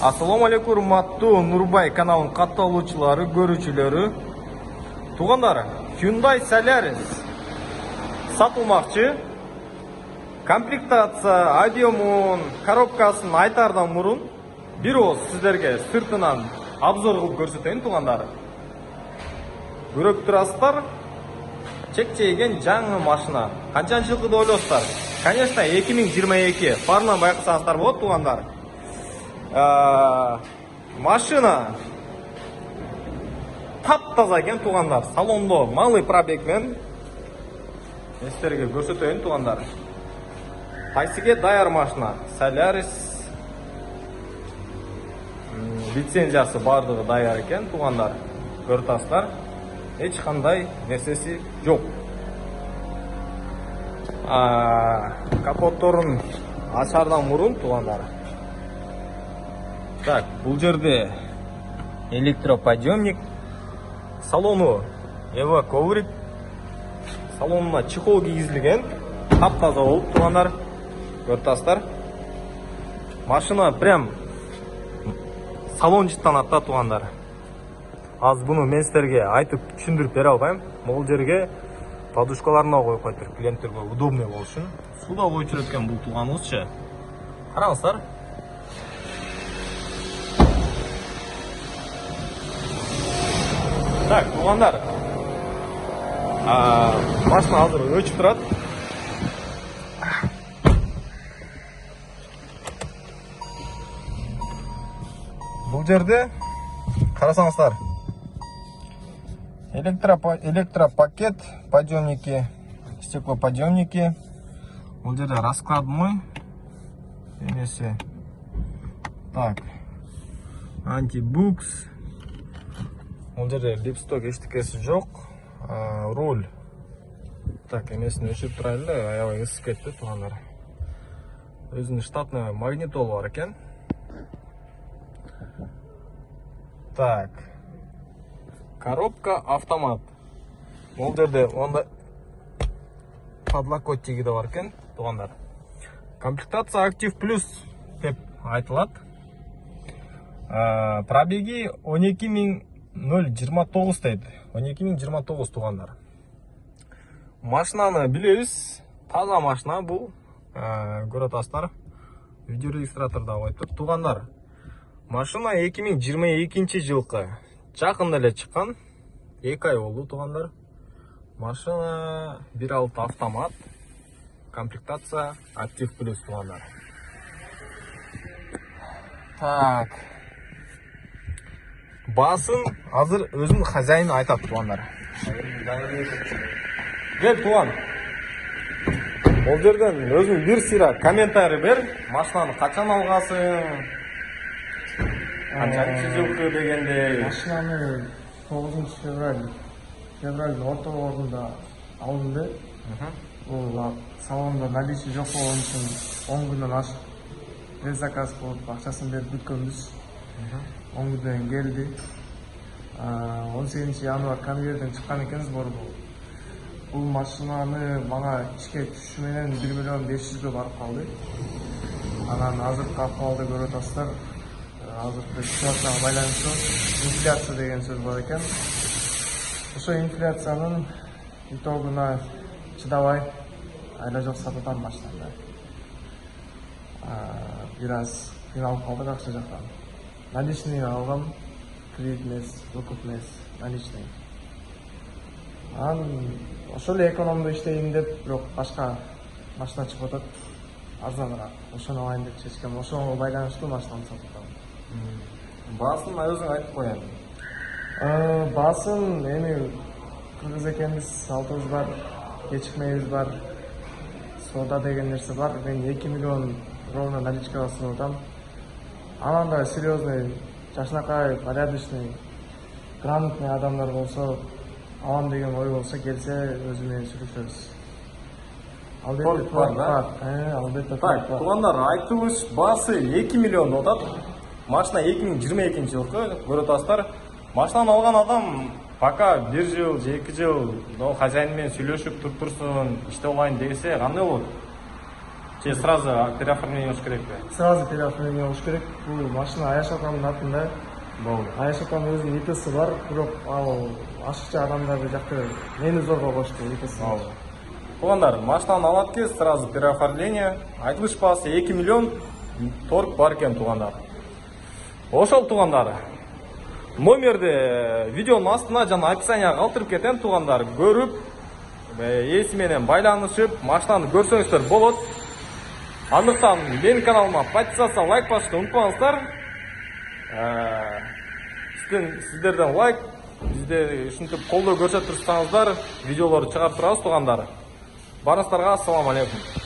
Ассаламу алейкум, урматтуу Нурбай каналынын катталуучулары, көрүүчүлөрү. Туугандар, Hyundai Solaris сатылмакчы. Комплектация, адиомун, коробкасын айтардан мурун бир ооз сиздерге сыртынан обзор кылып көрсөтөйүн, туугандар. Көрүп турасыздар, чек-чейген жаңы машина. Канчанчы жылкы деп ойлойсуздар? Конечно, 2022. Фарынан байкасаңыздар болот, туугандар. Машина таптаза экен, туугандар. Салондо малый пробег менен сиздерге көрсөтөйүн, туугандар. Кайсыге даяр машина? Solaris лицензиясы бардыгы даяр экен, туугандар. Көрүп атасыздар. Эч кандай нерсеси жок. Капотторун ачардан мурун, туугандар. Так, бул жерде электроподъемник, салону Эва коврик, салонуна чехол кийгизилген, таптаза болуп, туугандар. Көрүп атасыздар. Машина прям салон жыттанат да, туугандар. Аз буну мен сиздерге айтып түшүндүрүп бере албайм. Бул жерге подушкаларына коюп коюптур, клиенттерге удобный болуш үчүн. Суда коюп жүрөт экен бул тууганыбызчы. Караңыздар. Так, туугандар. Машина азыр өчүп турат. Бул жерде карасаңыздар. Электропакет, подъемники, стеклоподъемники. Бул жерде раскладной эмеси. Так. Антибукс. Бул жерде липсток эчтекеси жок. Руль. Так, эмесин өчүрүп турайлы, аябай ысып кетти, туугандар. Өзүнүн штатный магнитолу бар экен. Так. Коробка автомат. Бул жерде онда подлокотниги да бар экен, туугандар. Комплектация Active Plus деп айтылат. Пробеги 12029 дейт. 12029, туугандар. Машинаны билебиз. Таза машина бул. Көрүп атасыздар. Видео регистраторда коюптур, туугандар. Машина 2022 жылкы. Жакында эле чыккан. 2 ай болду, туугандар. Машина 1.6 автомат. Комплектация Active Plus, туугандар. Так. Басын азыр өзүнүн хозяйыны айтат, туугандар. Кел, тууган. Бул жерден өзүң бир сыйра комментарий бер. Машинаны качан алгасың? Канчанчы жылкы дегенде? Машинаны 9 февралдын ортолорунда алдым. Бул салонда наличие жок болгон үчүн 10 күндөн ашык предзаказ кылып акчасын берип бүткөнбүз. 10 күндөн келди. 18 январь конвейерден чыккан экенбиз борбу. Бул машинаны мага ичке түшүшү менен 1 миллион 500 барып калды. Анан азыркы акыбалды көрүп атасыздар. Азыркы ситуацияга байланыштуу инфляция деген сөз бар экен. Ошо инфляциянын итогуна чыдабай айла жок сатып атам машинаны. Бир аз кыйналып калдык акча жактан. Наличный алгам, кредит эмес, выкуп эмес, наличный. Ошол эле экономдо иштейм деп, бирок башка машина чыгып атат, арзаныраак. Ошону алайын деп чечкем. Ошого байланыштуу машинаны сатып атам. Баасын өзүң айтып коеюн. Баасын эми кыргыз экенбиз, алтыбыз бар, кечикмебиз бар. Соода деген нерсе бар. Мен 2 миллион ровно наличкага сунуп атам. Анан да серьезный, жакшынакай, порядочный, грамотный адамдар болсо, алам деген ой болсо келсе өзү менен сүйлөшөбүз. Албетте бар да. Албетте Так, туугандар, айтылыш баасы 2 миллион деп атат. Машина 2022 жылкы, көрүп атасыздар. Машинаны алган адам пока 1 жыл, 2 жыл хозяин менен сүйлөшүп туруп турсун, иштеп алайын десе кандай болот? Же сразу переоформление болуш керекпи? Сразу переоформление болуш керек. Бул машина Аяш атамдын атында. Болду. Аяш атамдын өзүнүн ИПси бар, бирок ал ашыкча адамдар жакты мени зорго кошту ИПси. Туугандар, машинаны алат кез сразу переоформление. Айтылыш баасы 2 миллион торг бар экен туугандар. Ошол туугандар. Номерди видеонун астына жана описанияга калтырып кетем туугандар. Көрүп, ээси менен байланышып, машинаны көрсөңүздөр болот. Андыктан менин каналыма подписаться, лайк басышты унутпаңыздар. Сиздерден лайк, бизде ушинтип колдоо көрсөтүп турсаңыздар, видеолорду чыгарып турабыз туугандар. Барыңыздарга ассаламу алейкум.